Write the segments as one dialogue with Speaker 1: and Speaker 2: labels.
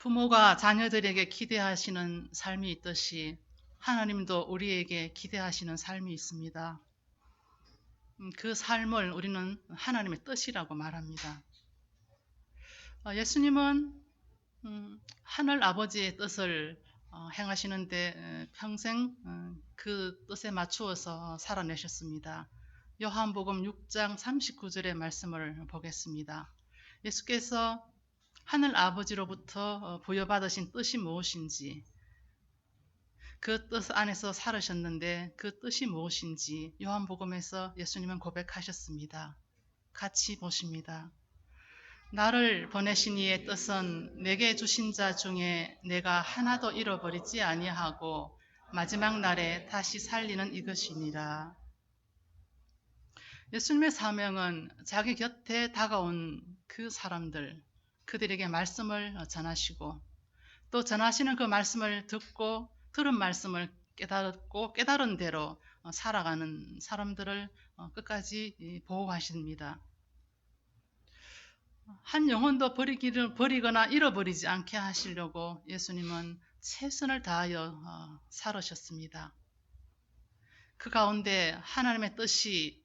Speaker 1: 부모가 자녀들에게 기대하시는 삶이 있듯이 하나님도 우리에게 기대하시는 삶이 있습니다. 그 삶을 우리는 하나님의 뜻이라고 말합니다. 예수님은 하늘 아버지의 뜻을 행하시는데 평생 그 뜻에 맞추어서 살아내셨습니다. 요한복음 6장 39절의 말씀을 보겠습니다. 예수께서 하늘 아버지로부터 부여받으신 뜻이 무엇인지, 그 뜻 안에서 살으셨는데 그 뜻이 무엇인지 요한복음에서 예수님은 고백하셨습니다. 같이 보십니다. 나를 보내신 이의 뜻은 내게 주신 자 중에 내가 하나도 잃어버리지 아니하고 마지막 날에 다시 살리는 이것이니라. 예수님의 사명은 자기 곁에 다가온 그 사람들, 그들에게 말씀을 전하시고 또 전하시는 그 말씀을 듣고 들은 말씀을 깨닫고 깨달은 대로 살아가는 사람들을 끝까지 보호하십니다. 한 영혼도 버리거나 잃어버리지 않게 하시려고 예수님은 최선을 다하여 살으셨습니다. 그 가운데 하나님의 뜻이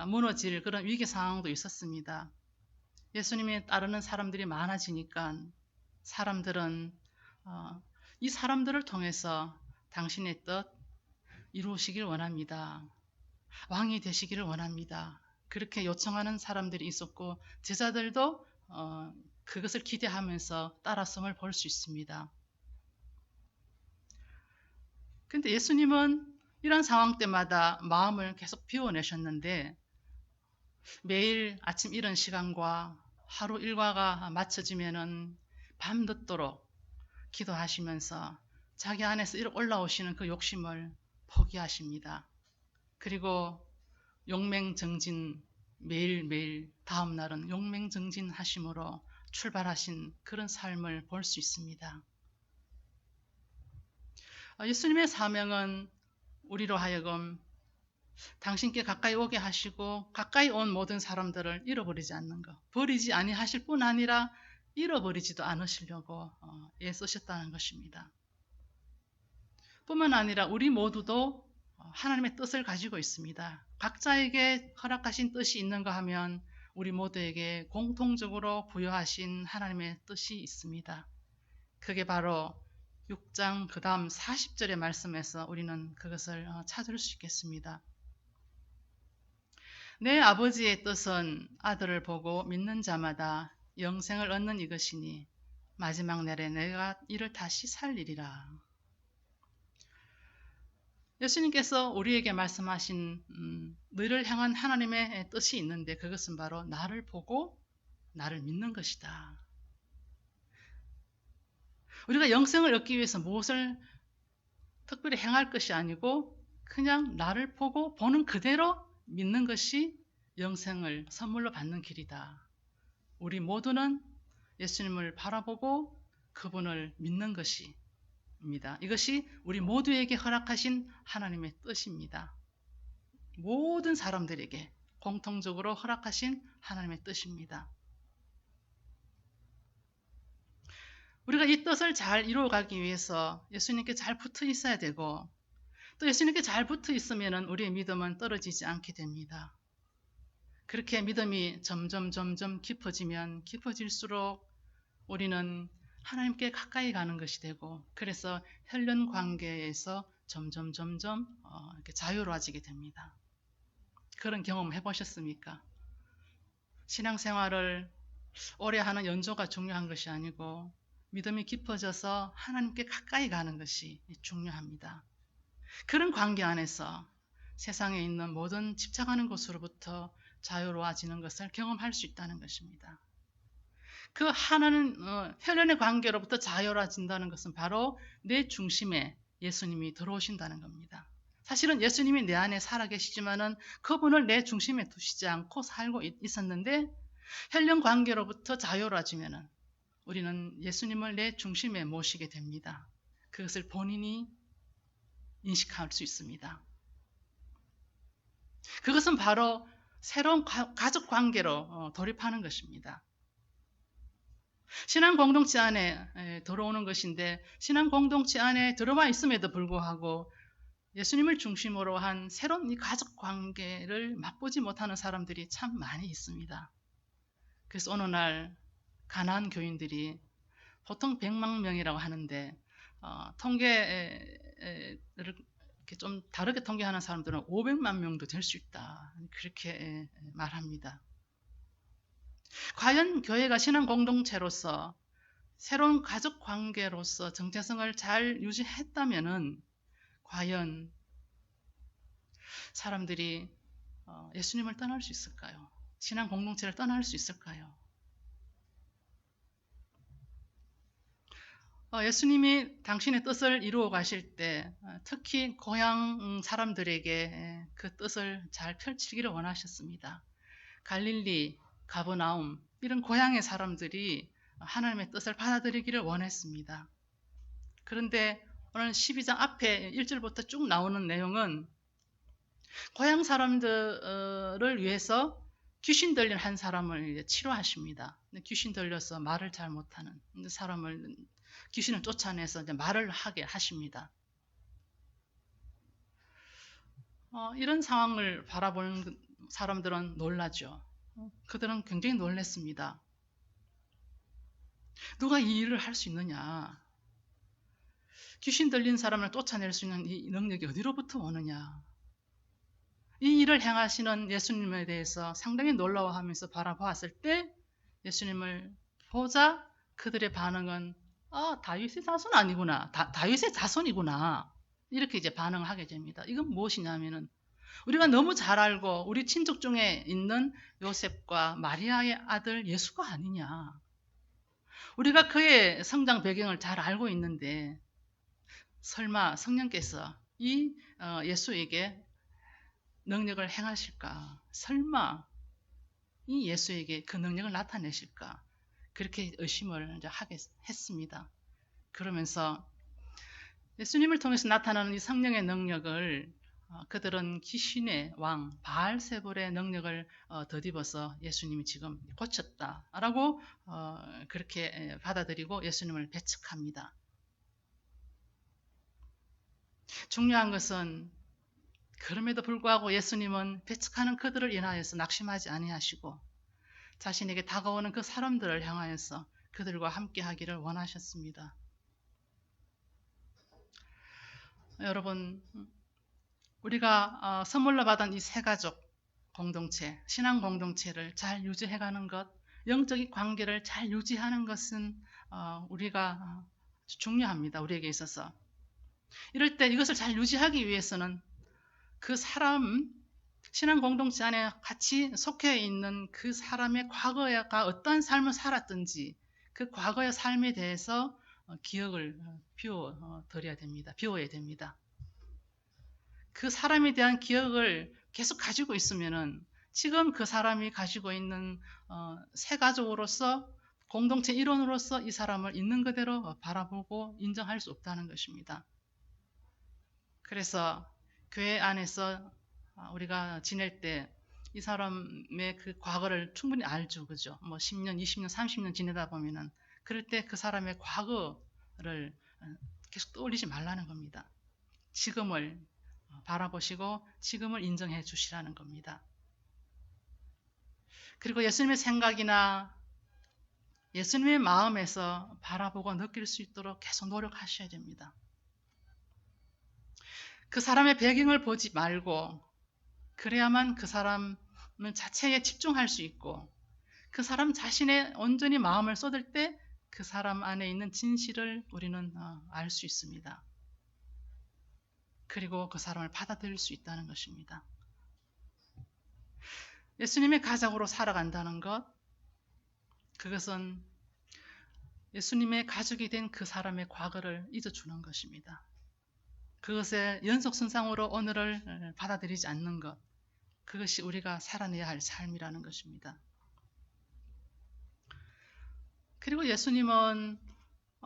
Speaker 1: 무너질 그런 위기 상황도 있었습니다. 예수님이 따르는 사람들이 많아지니까 사람들은 이 사람들을 통해서 당신의 뜻 이루시길 원합니다. 왕이 되시기를 원합니다. 그렇게 요청하는 사람들이 있었고 제자들도 그것을 기대하면서 따랐음을 볼 수 있습니다. 그런데 예수님은 이런 상황 때마다 마음을 계속 비워내셨는데 매일 아침 이른 시간과 하루 일과가 맞춰지면은 밤늦도록 기도하시면서 자기 안에서 올라오시는 그 욕심을 포기하십니다. 그리고 용맹정진, 매일매일 다음 날은 용맹정진 하심으로 출발하신 그런 삶을 볼 수 있습니다. 예수님의 사명은 우리로 하여금 당신께 가까이 오게 하시고 가까이 온 모든 사람들을 잃어버리지 않는 것, 버리지 아니하실 뿐 아니라 잃어버리지도 않으시려고 애쓰셨다는 것입니다. 뿐만 아니라 우리 모두도 하나님의 뜻을 가지고 있습니다. 각자에게 허락하신 뜻이 있는가 하면 우리 모두에게 공통적으로 부여하신 하나님의 뜻이 있습니다. 그게 바로 6장 그 다음 40절의 말씀에서 우리는 그것을 찾을 수 있겠습니다. 내 아버지의 뜻은 아들을 보고 믿는 자마다 영생을 얻는 이것이니 마지막 날에 내가 이를 다시 살리리라. 예수님께서 우리에게 말씀하신 너희를 향한 하나님의 뜻이 있는데 그것은 바로 나를 보고 나를 믿는 것이다. 우리가 영생을 얻기 위해서 무엇을 특별히 행할 것이 아니고 그냥 나를 보고 보는 그대로 믿는 것이 영생을 선물로 받는 길이다. 우리 모두는 예수님을 바라보고 그분을 믿는 것입니다. 이것이 우리 모두에게 허락하신 하나님의 뜻입니다. 모든 사람들에게 공통적으로 허락하신 하나님의 뜻입니다. 우리가 이 뜻을 잘 이루어가기 위해서 예수님께 잘 붙어 있어야 되고 또 예수님께 잘 붙어 있으면 우리의 믿음은 떨어지지 않게 됩니다. 그렇게 믿음이 점점 깊어지면 깊어질수록 우리는 하나님께 가까이 가는 것이 되고 그래서 혈연 관계에서 점점 이렇게 자유로워지게 됩니다. 그런 경험 해보셨습니까? 신앙생활을 오래 하는 연조가 중요한 것이 아니고 믿음이 깊어져서 하나님께 가까이 가는 것이 중요합니다. 그런 관계 안에서 세상에 있는 모든 집착하는 것으로부터 자유로워지는 것을 경험할 수 있다는 것입니다. 그 하나는 혈연의 관계로부터 자유로워진다는 것은 바로 내 중심에 예수님이 들어오신다는 겁니다. 사실은 예수님이 내 안에 살아계시지만은 그분을 내 중심에 두시지 않고 살고 있었는데 혈연 관계로부터 자유로워지면은 우리는 예수님을 내 중심에 모시게 됩니다. 그것을 본인이 인식할 수 있습니다. 그것은 바로 새로운 가족 관계로 돌입하는 것입니다. 신앙 공동체 안에 들어오는 것인데 신앙 공동체 안에 들어와 있음에도 불구하고 예수님을 중심으로 한 새로운 이 가족 관계를 맛보지 못하는 사람들이 참 많이 있습니다. 그래서 어느 날 가나안 교인들이 보통 100만 명이라고 하는데 통계를 이렇게 좀 다르게 통계하는 사람들은 500만 명도 될 수 있다. 그렇게 말합니다. 과연 교회가 신앙 공동체로서 새로운 가족 관계로서 정체성을 잘 유지했다면은 과연 사람들이 예수님을 떠날 수 있을까요? 신앙 공동체를 떠날 수 있을까요? 예수님이 당신의 뜻을 이루어 가실 때 특히 고향 사람들에게 그 뜻을 잘 펼치기를 원하셨습니다. 갈릴리, 가버나움 이런 고향의 사람들이 하나님의 뜻을 받아들이기를 원했습니다. 그런데 오늘 12장 앞에 1절부터 쭉 나오는 내용은 고향 사람들을 위해서 귀신 들린 한 사람을 치료하십니다. 귀신 들려서 말을 잘 못하는 사람을 귀신을 쫓아내서 이제 말을 하게 하십니다. 이런 상황을 바라보는 사람들은 놀라죠. 그들은 굉장히 놀랐습니다. 누가 이 일을 할 수 있느냐? 귀신 들린 사람을 쫓아낼 수 있는 이 능력이 어디로부터 오느냐? 이 일을 행하시는 예수님에 대해서 상당히 놀라워하면서 바라보았을 때 예수님을 보자 그들의 반응은 다윗의 자손 아니구나. 다윗의 자손이구나. 이렇게 이제 반응하게 됩니다. 이건 무엇이냐면은 우리가 너무 잘 알고 우리 친족 중에 있는 요셉과 마리아의 아들 예수가 아니냐. 우리가 그의 성장 배경을 잘 알고 있는데 설마 성령께서 이 예수에게 능력을 행하실까? 설마 이 예수에게 그 능력을 나타내실까? 그렇게 의심을 이제 하게 했습니다. 그러면서 예수님을 통해서 나타나는 이 성령의 능력을 그들은 귀신의 왕 바알세불의 능력을 덧입어서 예수님이 지금 고쳤다라고 그렇게 받아들이고 예수님을 배척합니다. 중요한 것은 그럼에도 불구하고 예수님은 배척하는 그들을 인하여서 낙심하지 아니하시고 자신에게 다가오는 그 사람들을 향하여서 그들과 함께 하기를 원하셨습니다. 여러분, 우리가 선물로 받은 이 세 가족 공동체, 신앙 공동체를 잘 유지해가는 것, 영적인 관계를 잘 유지하는 것은 우리가 중요합니다. 우리에게 있어서. 이럴 때 이것을 잘 유지하기 위해서는 그 사람, 신앙 공동체 안에 같이 속해 있는 그 사람의 과거가 어떠한 삶을 살았든지 그 과거의 삶에 대해서 기억을 비워드려야 됩니다. 비워야 됩니다. 그 사람에 대한 기억을 계속 가지고 있으면은 지금 그 사람이 가지고 있는 새 가족으로서 공동체 일원으로서 이 사람을 있는 그대로 바라보고 인정할 수 없다는 것입니다. 그래서 교회 안에서 우리가 지낼 때 이 사람의 그 과거를 충분히 알죠. 그죠? 뭐 10년, 20년, 30년 지내다 보면은 그럴 때 그 사람의 과거를 계속 떠올리지 말라는 겁니다. 지금을 바라보시고 지금을 인정해 주시라는 겁니다. 그리고 예수님의 생각이나 예수님의 마음에서 바라보고 느낄 수 있도록 계속 노력하셔야 됩니다. 그 사람의 배경을 보지 말고 그래야만 그 사람 자체에 집중할 수 있고 그 사람 자신의 온전히 마음을 쏟을 때 그 사람 안에 있는 진실을 우리는 알 수 있습니다. 그리고 그 사람을 받아들일 수 있다는 것입니다. 예수님의 가족으로 살아간다는 것, 그것은 예수님의 가족이 된 그 사람의 과거를 잊어주는 것입니다. 그것의 연속선상으로 오늘을 받아들이지 않는 것, 그것이 우리가 살아내야 할 삶이라는 것입니다. 그리고 예수님은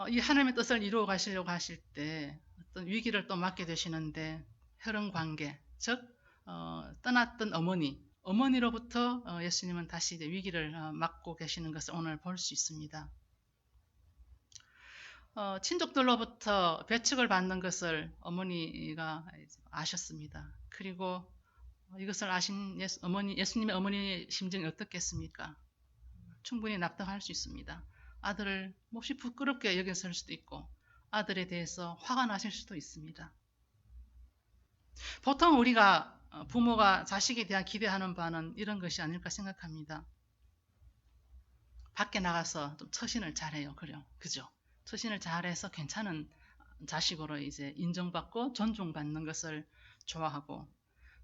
Speaker 1: 이 하나님의 뜻을 이루어 가시려고 하실 때 어떤 위기를 또 맞게 되시는데 혈연 관계, 즉 떠났던 어머니로부터 예수님은 다시 이제 위기를 맞고 계시는 것을 오늘 볼 수 있습니다. 친족들로부터 배척을 받는 것을 어머니가 아셨습니다. 그리고 이것을 아신 예수님의 어머니의 심정이 어떻겠습니까? 충분히 납득할 수 있습니다. 아들을 몹시 부끄럽게 여겼을 수도 있고 아들에 대해서 화가 나실 수도 있습니다. 보통 우리가 부모가 자식에 대한 기대하는 바는 이런 것이 아닐까 생각합니다. 밖에 나가서 좀 처신을 잘해요. 그죠? 처신을 잘해서 괜찮은 자식으로 이제 인정받고 존중받는 것을 좋아하고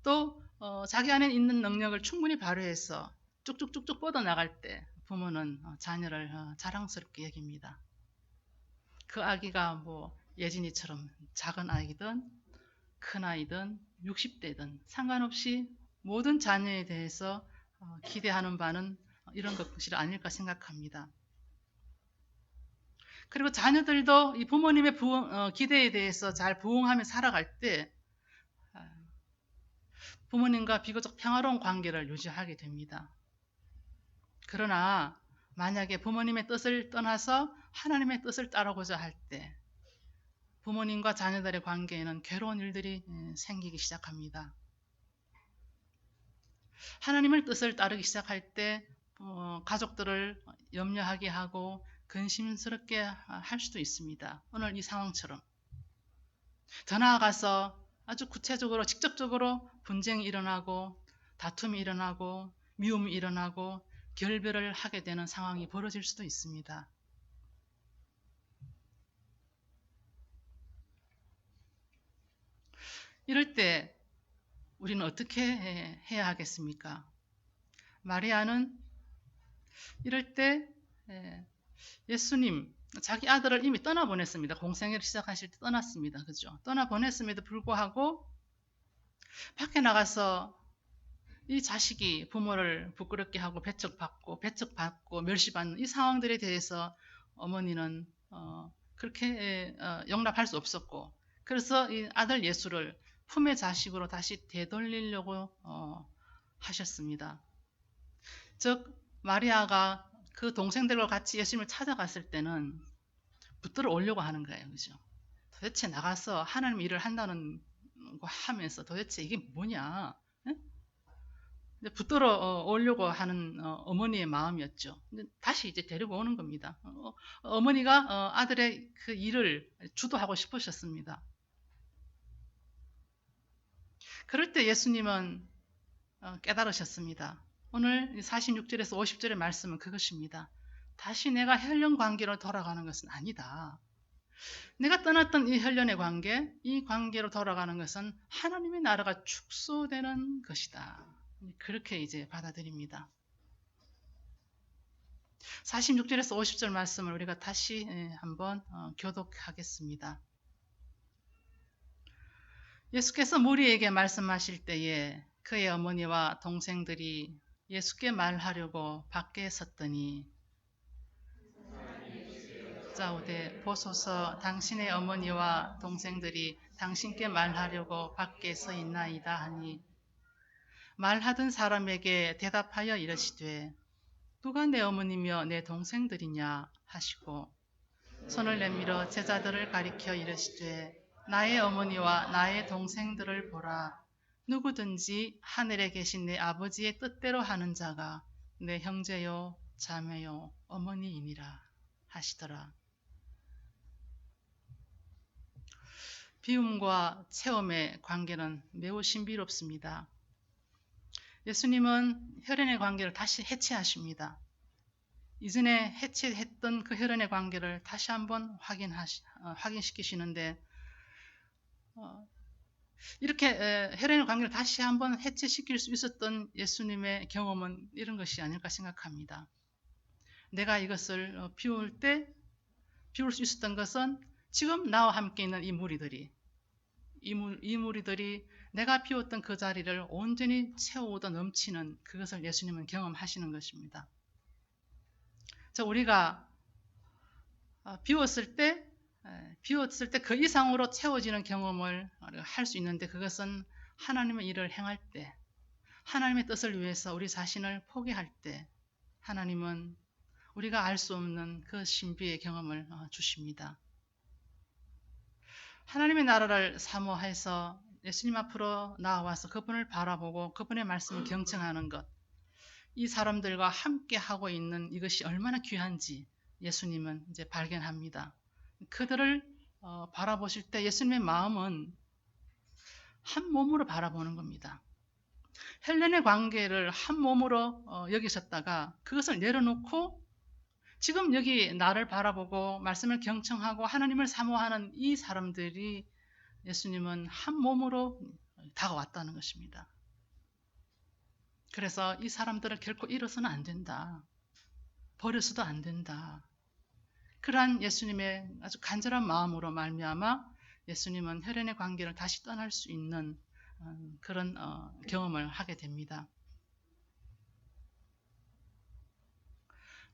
Speaker 1: 또 자기 안에 있는 능력을 충분히 발휘해서 쭉쭉쭉쭉 뻗어나갈 때 부모는 자녀를 자랑스럽게 여깁니다. 그 아기가 뭐 예진이처럼 작은 아이든 큰 아이든 60대든 상관없이 모든 자녀에 대해서 기대하는 바는 이런 것이 아닐까 생각합니다. 그리고 자녀들도 이 부모님의 기대에 대해서 잘 부응하며 살아갈 때 부모님과 비교적 평화로운 관계를 유지하게 됩니다. 그러나 만약에 부모님의 뜻을 떠나서 하나님의 뜻을 따르고자 할 때 부모님과 자녀들의 관계에는 괴로운 일들이 생기기 시작합니다. 하나님의 뜻을 따르기 시작할 때 가족들을 염려하게 하고 근심스럽게 할 수도 있습니다. 오늘 이 상황처럼. 더 나아가서 아주 구체적으로 직접적으로 분쟁이 일어나고 다툼이 일어나고 미움이 일어나고 결별을 하게 되는 상황이 벌어질 수도 있습니다. 이럴 때 우리는 어떻게 해야 하겠습니까? 마리아는 이럴 때 예수님, 자기 아들을 이미 떠나보냈습니다. 공생애를 시작하실 때 떠났습니다. 그죠? 떠나보냈음에도 불구하고 밖에 나가서 이 자식이 부모를 부끄럽게 하고 배척받고 멸시받는 이 상황들에 대해서 어머니는 그렇게 용납할 수 없었고 그래서 이 아들 예수를 품의 자식으로 다시 되돌리려고 하셨습니다. 즉 마리아가 그 동생들과 같이 예수님을 찾아갔을 때는 붙들어 오려고 하는 거예요. 그죠? 도대체 나가서 하나님 일을 한다는 거 하면서 도대체 이게 뭐냐? 붙들어 오려고 하는 어머니의 마음이었죠. 다시 이제 데리고 오는 겁니다. 어머니가 아들의 그 일을 주도하고 싶으셨습니다. 그럴 때 예수님은 깨달으셨습니다. 오늘 46절에서 50절의 말씀은 그것입니다. 다시 내가 혈연 관계로 돌아가는 것은 아니다. 내가 떠났던 이 혈연의 관계, 이 관계로 돌아가는 것은 하나님의 나라가 축소되는 것이다. 그렇게 이제 받아들입니다. 46절에서 50절 말씀을 우리가 다시 한번 교독하겠습니다. 예수께서 무리에게 말씀하실 때에 그의 어머니와 동생들이 예수께 말하려고 밖에 섰더니 짜오되 보소서 당신의 어머니와 동생들이 당신께 말하려고 밖에 서 있나이다 하니 말하던 사람에게 대답하여 이르시되 누가 내 어머니며 내 동생들이냐 하시고 손을 내밀어 제자들을 가리켜 이르시되 나의 어머니와 나의 동생들을 보라. 누구든지 하늘에 계신 내 아버지의 뜻대로 하는 자가 내 형제요 자매요 어머니이니라 하시더라. 비움과 체험의 관계는 매우 신비롭습니다. 예수님은 혈연의 관계를 다시 해체하십니다. 이전에 해체했던 그 혈연의 관계를 다시 한번 확인시키시는데 이렇게 혈연의 관계를 다시 한번 해체시킬 수 있었던 예수님의 경험은 이런 것이 아닐까 생각합니다. 내가 이것을 비울 수 있었던 것은 지금 나와 함께 있는 이 무리들이 내가 비웠던 그 자리를 온전히 채워오다 넘치는 그것을 예수님은 경험하시는 것입니다. 우리가 비웠을 때 그 이상으로 채워지는 경험을 할 수 있는데 그것은 하나님의 일을 행할 때 하나님의 뜻을 위해서 우리 자신을 포기할 때 하나님은 우리가 알 수 없는 그 신비의 경험을 주십니다. 하나님의 나라를 사모해서 예수님 앞으로 나와서 그분을 바라보고 그분의 말씀을 경청하는 것, 이 사람들과 함께 하고 있는 이것이 얼마나 귀한지 예수님은 이제 발견합니다. 그들을 바라보실 때 예수님의 마음은 한 몸으로 바라보는 겁니다. 헬렌의 관계를 한 몸으로 여기셨다가 그것을 내려놓고 지금 여기 나를 바라보고 말씀을 경청하고 하나님을 사모하는 이 사람들이 예수님은 한 몸으로 다가왔다는 것입니다. 그래서 이 사람들을 결코 잃어서는 안 된다. 버려서도 안 된다. 그러한 예수님의 아주 간절한 마음으로 말미암아 예수님은 헬렌의 관계를 다시 떠날 수 있는 그런 경험을 하게 됩니다.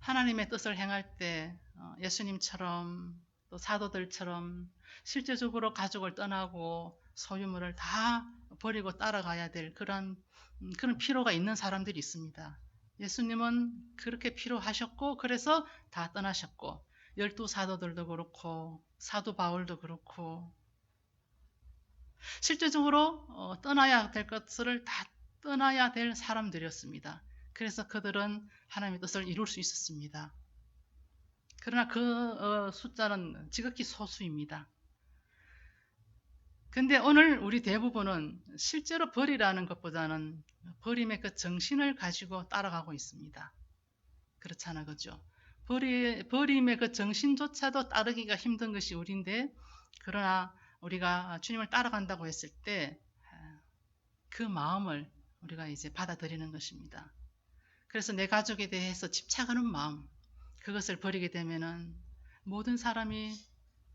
Speaker 1: 하나님의 뜻을 행할 때 예수님처럼 또 사도들처럼 실제적으로 가족을 떠나고 소유물을 다 버리고 따라가야 될 그런 필요가 있는 사람들이 있습니다. 예수님은 그렇게 필요하셨고 그래서 다 떠나셨고 12사도들도 그렇고 사도 바울도 그렇고 실제적으로 떠나야 될 것을 다 떠나야 될 사람들이었습니다. 그래서 그들은 하나님의 뜻을 이룰 수 있었습니다. 그러나 그 숫자는 지극히 소수입니다. 근데 오늘 우리 대부분은 실제로 버리라는 것보다는 버림의 그 정신을 가지고 따라가고 있습니다. 그렇잖아, 그죠? 버림의 그 정신조차도 따르기가 힘든 것이 우리인데, 그러나 우리가 주님을 따라간다고 했을 때 그 마음을 우리가 이제 받아들이는 것입니다. 그래서 내 가족에 대해서 집착하는 마음, 그것을 버리게 되면은 모든 사람이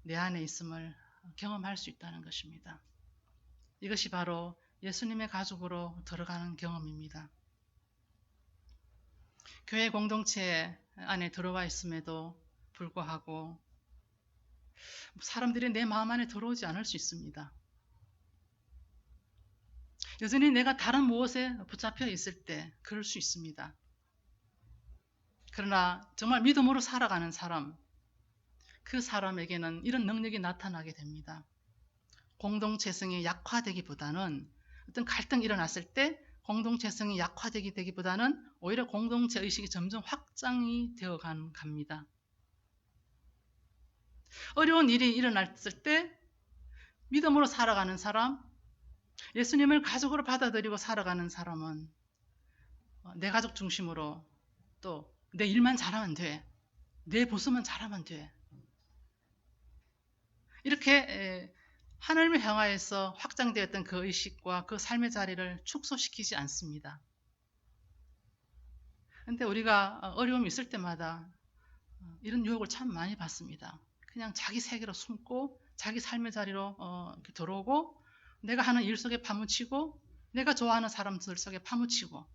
Speaker 1: 내 안에 있음을 경험할 수 있다는 것입니다. 이것이 바로 예수님의 가족으로 들어가는 경험입니다. 교회 공동체 안에 들어와 있음에도 불구하고 사람들이 내 마음 안에 들어오지 않을 수 있습니다. 여전히 내가 다른 무엇에 붙잡혀 있을 때 그럴 수 있습니다. 그러나 정말 믿음으로 살아가는 사람, 그 사람에게는 이런 능력이 나타나게 됩니다. 공동체성이 약화되기보다는 어떤 갈등이 일어났을 때 공동체성이 약화되기보다는 오히려 공동체 의식이 점점 확장이 되어 갑니다. 어려운 일이 일어났을 때 믿음으로 살아가는 사람, 예수님을 가족으로 받아들이고 살아가는 사람은 내 가족 중심으로 또 내 일만 잘하면 돼. 내 부서만 잘하면 돼. 이렇게 하나님을 향하여서 확장되었던 그 의식과 그 삶의 자리를 축소시키지 않습니다. 근데 우리가 어려움이 있을 때마다 이런 유혹을 참 많이 받습니다. 그냥 자기 세계로 숨고 자기 삶의 자리로 이렇게 들어오고 내가 하는 일 속에 파묻히고 내가 좋아하는 사람들 속에 파묻히고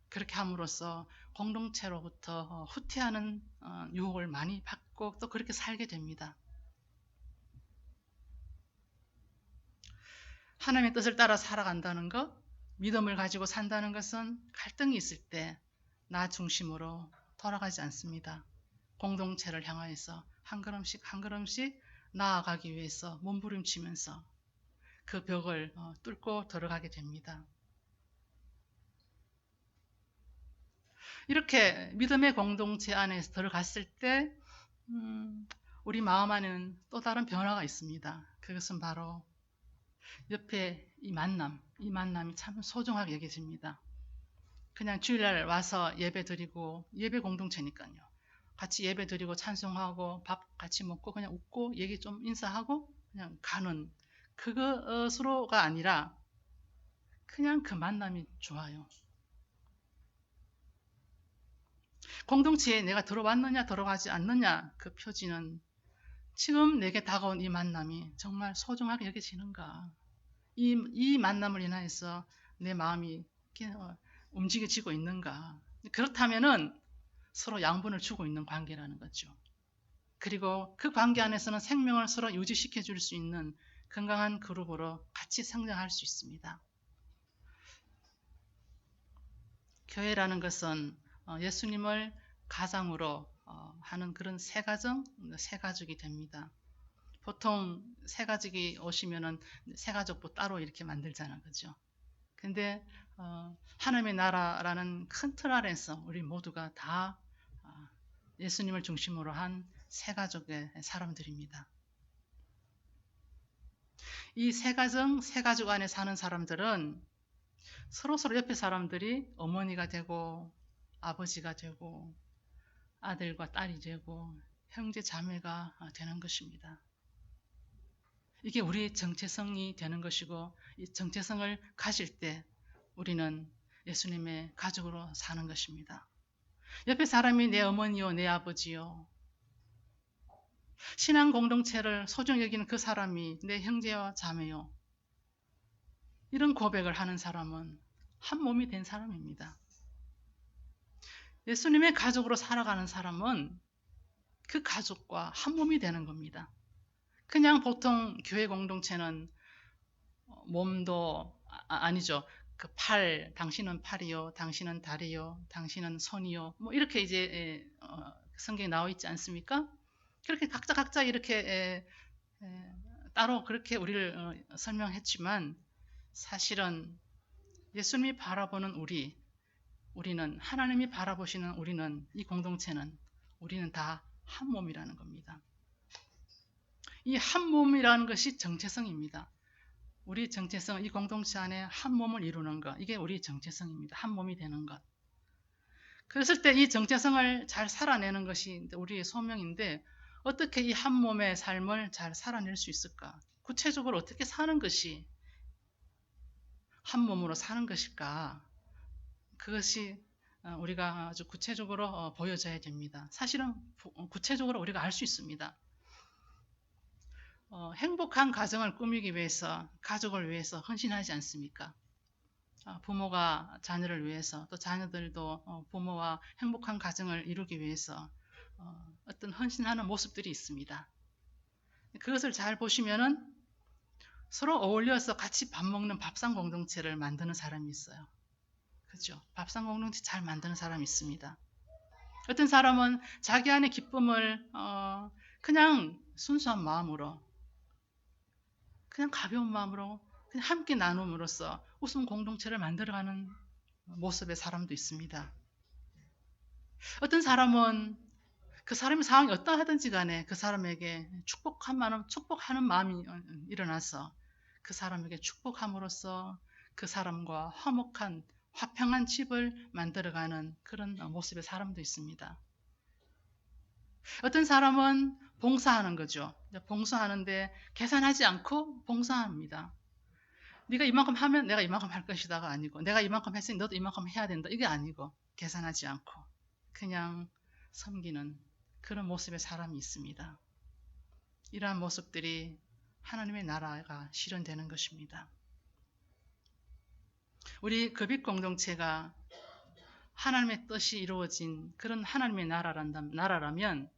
Speaker 1: 그렇게 함으로써 공동체로부터 후퇴하는 유혹을 많이 받고 또 그렇게 살게 됩니다. 하나님의 뜻을 따라 살아간다는 것, 믿음을 가지고 산다는 것은 갈등이 있을 때 나 중심으로 돌아가지 않습니다. 공동체를 향하여서 한 걸음씩 한 걸음씩 나아가기 위해서 몸부림치면서 그 벽을 뚫고 들어가게 됩니다. 이렇게 믿음의 공동체 안에 들어갔을 때 우리 마음 안에는 또 다른 변화가 있습니다. 그것은 바로 옆에 이 만남이 참 소중하게 여겨집니다. 그냥 주일날 와서 예배 드리고 예배 공동체니까요. 같이 예배 드리고 찬송하고 밥 같이 먹고 그냥 웃고 얘기 좀 인사하고 그냥 가는 그것으로가 아니라 그냥 그 만남이 좋아요. 공동체에 내가 들어왔느냐 들어가지 않느냐 그 표지는 지금 내게 다가온 이 만남이 정말 소중하게 여겨지는가. 이 만남을 인하여서 내 마음이 움직여지고 있는가. 그렇다면은 서로 양분을 주고 있는 관계라는 거죠. 그리고 그 관계 안에서는 생명을 서로 유지시켜 줄 수 있는 건강한 그룹으로 같이 성장할 수 있습니다. 교회라는 것은 예수님을 가장으로 하는 그런 새 가족이 됩니다. 보통 새 가족이 오시면은 새 가족부 따로 이렇게 만들잖아, 그죠? 근데 하나님의 나라라는 큰 틀 아래서 우리 모두가 다 예수님을 중심으로 한 새 가족의 사람들입니다. 이 새 가족 안에 사는 사람들은 서로 옆에 사람들이 어머니가 되고 아버지가 되고 아들과 딸이 되고 형제 자매가 되는 것입니다. 이게 우리의 정체성이 되는 것이고 이 정체성을 가질 때 우리는 예수님의 가족으로 사는 것입니다. 옆에 사람이 내 어머니요, 내 아버지요. 신앙 공동체를 소중히 여기는 그 사람이 내 형제와 자매요. 이런 고백을 하는 사람은 한 몸이 된 사람입니다. 예수님의 가족으로 살아가는 사람은 그 가족과 한 몸이 되는 겁니다. 그냥 보통 교회 공동체는 몸도 아니죠. 그 팔, 당신은 팔이요, 당신은 다리요, 당신은 손이요. 뭐 이렇게 이제 성경에 나와 있지 않습니까? 그렇게 각자 이렇게 따로 그렇게 우리를 설명했지만 사실은 예수님이 바라보는 우리는 하나님이 바라보시는 우리는 이 공동체는 우리는 다 한 몸이라는 겁니다. 이 한 몸이라는 것이 정체성입니다. 우리 정체성, 이 공동체 안에 한 몸을 이루는 것, 이게 우리 정체성입니다. 한 몸이 되는 것. 그랬을 때 이 정체성을 잘 살아내는 것이 우리의 소명인데 어떻게 이 한 몸의 삶을 잘 살아낼 수 있을까? 구체적으로 어떻게 사는 것이 한 몸으로 사는 것일까? 그것이 우리가 아주 구체적으로 보여져야 됩니다. 사실은 구체적으로 우리가 알 수 있습니다. 행복한 가정을 꾸미기 위해서 가족을 위해서 헌신하지 않습니까? 부모가 자녀를 위해서 또 자녀들도 부모와 행복한 가정을 이루기 위해서 어떤 헌신하는 모습들이 있습니다. 그것을 잘 보시면은 서로 어울려서 같이 밥 먹는 밥상 공동체를 만드는 사람이 있어요. 그죠? 밥상 공동체 잘 만드는 사람이 있습니다. 어떤 사람은 자기 안의 기쁨을 그냥 순수한 마음으로 그냥 가벼운 마음으로 그냥 함께 나눔으로써 웃음 공동체를 만들어가는 모습의 사람도 있습니다. 어떤 사람은 그 사람의 상황이 어떠하든지 간에 그 사람에게 축복하는 마음이 일어나서 그 사람에게 축복함으로써 그 사람과 화목한 화평한 집을 만들어가는 그런 모습의 사람도 있습니다. 어떤 사람은 봉사하는 거죠. 봉사하는데 계산하지 않고 봉사합니다. 네가 이만큼 하면 내가 이만큼 할 것이다가 아니고 내가 이만큼 했으니 너도 이만큼 해야 된다. 이게 아니고 계산하지 않고 그냥 섬기는 그런 모습의 사람이 있습니다. 이러한 모습들이 하나님의 나라가 실현되는 것입니다. 우리 급익 공동체가 하나님의 뜻이 이루어진 그런 하나님의 나라라면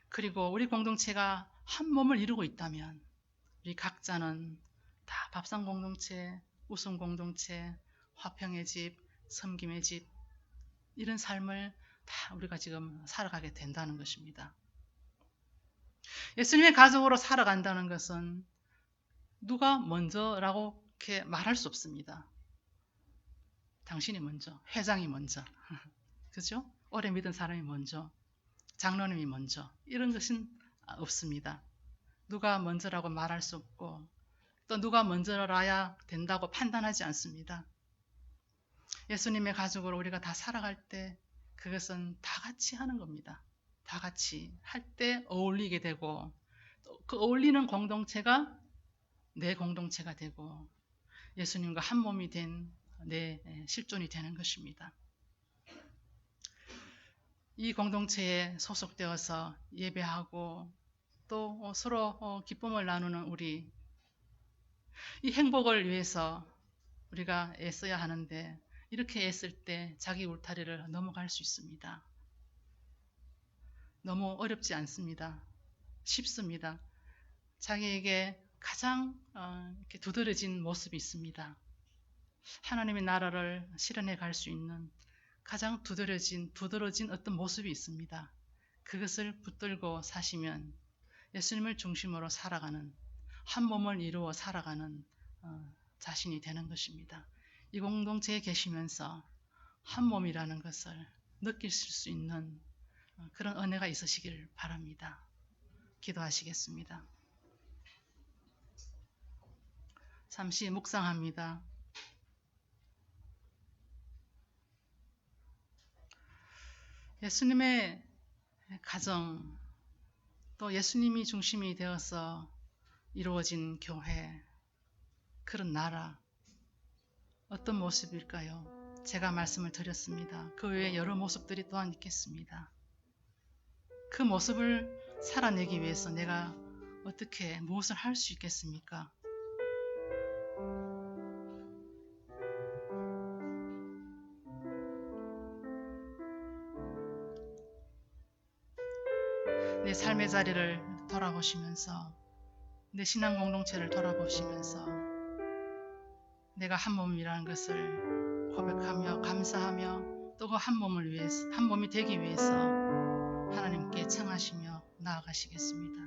Speaker 1: 그리고 우리 공동체가 한 몸을 이루고 있다면 우리 각자는 다 밥상 공동체, 웃음 공동체, 화평의 집, 섬김의 집 이런 삶을 다 우리가 지금 살아가게 된다는 것입니다. 예수님의 가족으로 살아간다는 것은 누가 먼저라고 이렇게 말할 수 없습니다. 당신이 먼저, 회장이 먼저, 그죠? 오래 믿은 사람이 먼저, 장로님이 먼저 이런 것은 없습니다. 누가 먼저라고 말할 수 없고 또 누가 먼저라야 된다고 판단하지 않습니다. 예수님의 가족으로 우리가 다 살아갈 때 그것은 다 같이 하는 겁니다. 다 같이 할 때 어울리게 되고 또 그 어울리는 공동체가 내 공동체가 되고 예수님과 한 몸이 된 내 실존이 되는 것입니다. 이 공동체에 소속되어서 예배하고 또 서로 기쁨을 나누는 우리 이 행복을 위해서 우리가 애써야 하는데 이렇게 애쓸 때 자기 울타리를 넘어갈 수 있습니다. 너무 어렵지 않습니다. 쉽습니다. 자기에게 가장 이렇게 두드러진 모습이 있습니다. 하나님의 나라를 실현해 갈 수 있는 가장 두드러진 어떤 모습이 있습니다. 그것을 붙들고 사시면 예수님을 중심으로 살아가는, 한 몸을 이루어 살아가는 자신이 되는 것입니다. 이 공동체에 계시면서 한 몸이라는 것을 느끼실 수 있는 그런 은혜가 있으시길 바랍니다. 기도하시겠습니다. 잠시 묵상합니다. 예수님의 가정, 또 예수님이 중심이 되어서 이루어진 교회, 그런 나라, 어떤 모습일까요? 제가 말씀을 드렸습니다. 그 외에 여러 모습들이 또한 있겠습니다. 그 모습을 살아내기 위해서 내가 어떻게 무엇을 할 수 있겠습니까? 내 삶의 자리를 돌아보시면서, 내 신앙 공동체를 돌아보시면서 내가 한 몸이라는 것을 고백하며 감사하며 또 그 한 몸을 위해서, 한 몸이 되기 위해서 하나님께 청하시며 나아가시겠습니다.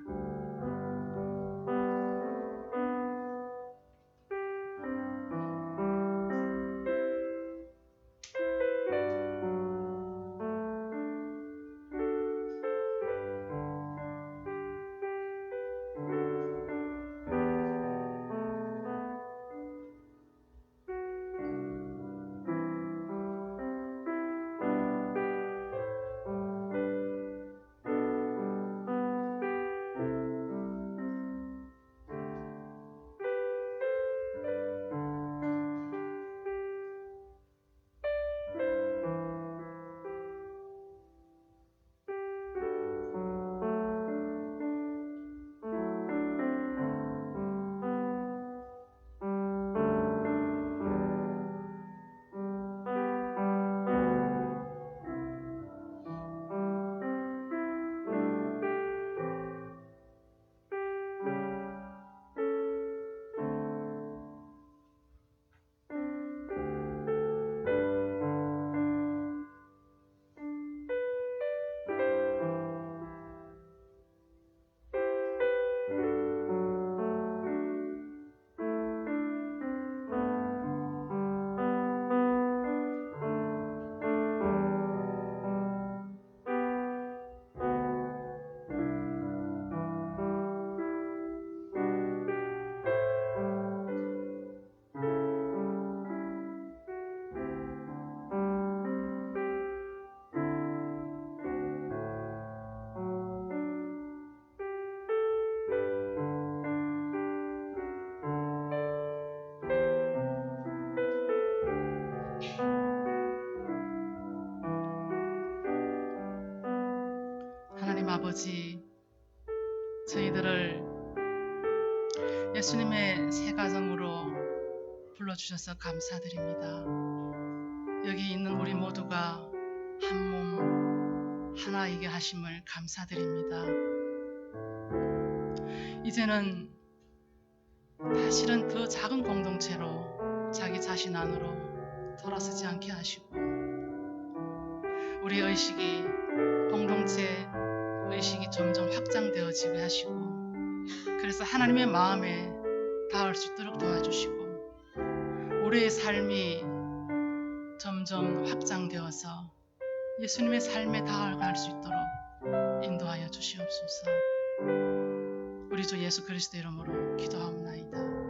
Speaker 1: 하나님 아버지, 저희들을 예수님의 새 가정으로 불러주셔서 감사드립니다. 여기 있는 우리 모두가 한 몸 하나이게 하심을 감사드립니다. 이제는 사실은 그 작은 공동체로 자기 자신 안으로 돌아서지 않게 하시고, 우리 의식이, 공동체 의식이 점점 확장되어지게 하시고, 그래서 하나님의 마음에 닿을 수 있도록 도와주시고, 우리의 삶이 점점 확장되어서 예수님의 삶에 닿아갈 수 있도록 인도하여 주시옵소서. 우리 주 예수 그리스도 이름으로 기도하옵나이다.